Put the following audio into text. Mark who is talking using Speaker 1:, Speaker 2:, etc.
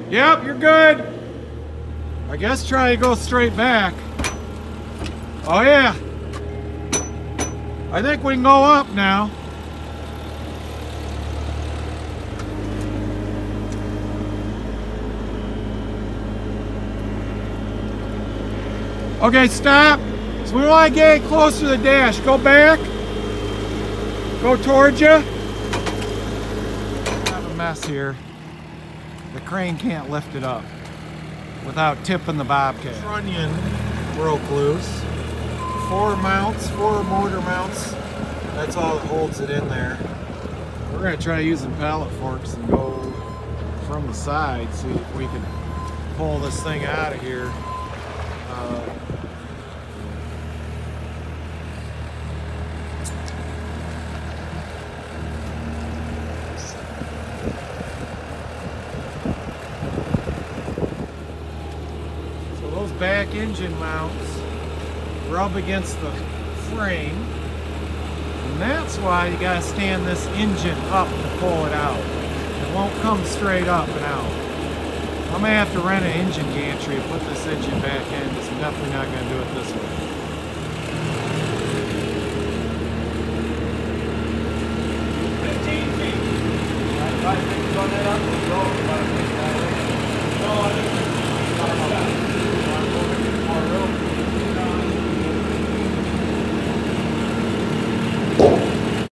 Speaker 1: Yep, you're good. I guess try to go straight back. Oh yeah. I think we can go up now. Okay, stop. So we want to get closer to the dash. Go back. Go towards you. I have a mess here. The crane can't lift it up without tipping the bobcat. Trunnion broke loose. 4 mounts, 4 motor mounts. That's all that holds it in there. We're going to try using pallet forks and go from the side, see if we can pull this thing out of here. So those back engine mounts rub against the frame, and that's why you gotta stand this engine up to pull it out. It won't come straight up and out. I may have to rent an engine gantry and put this engine back in, because I'm definitely not gonna do it this way.
Speaker 2: I think on that up, we'll go about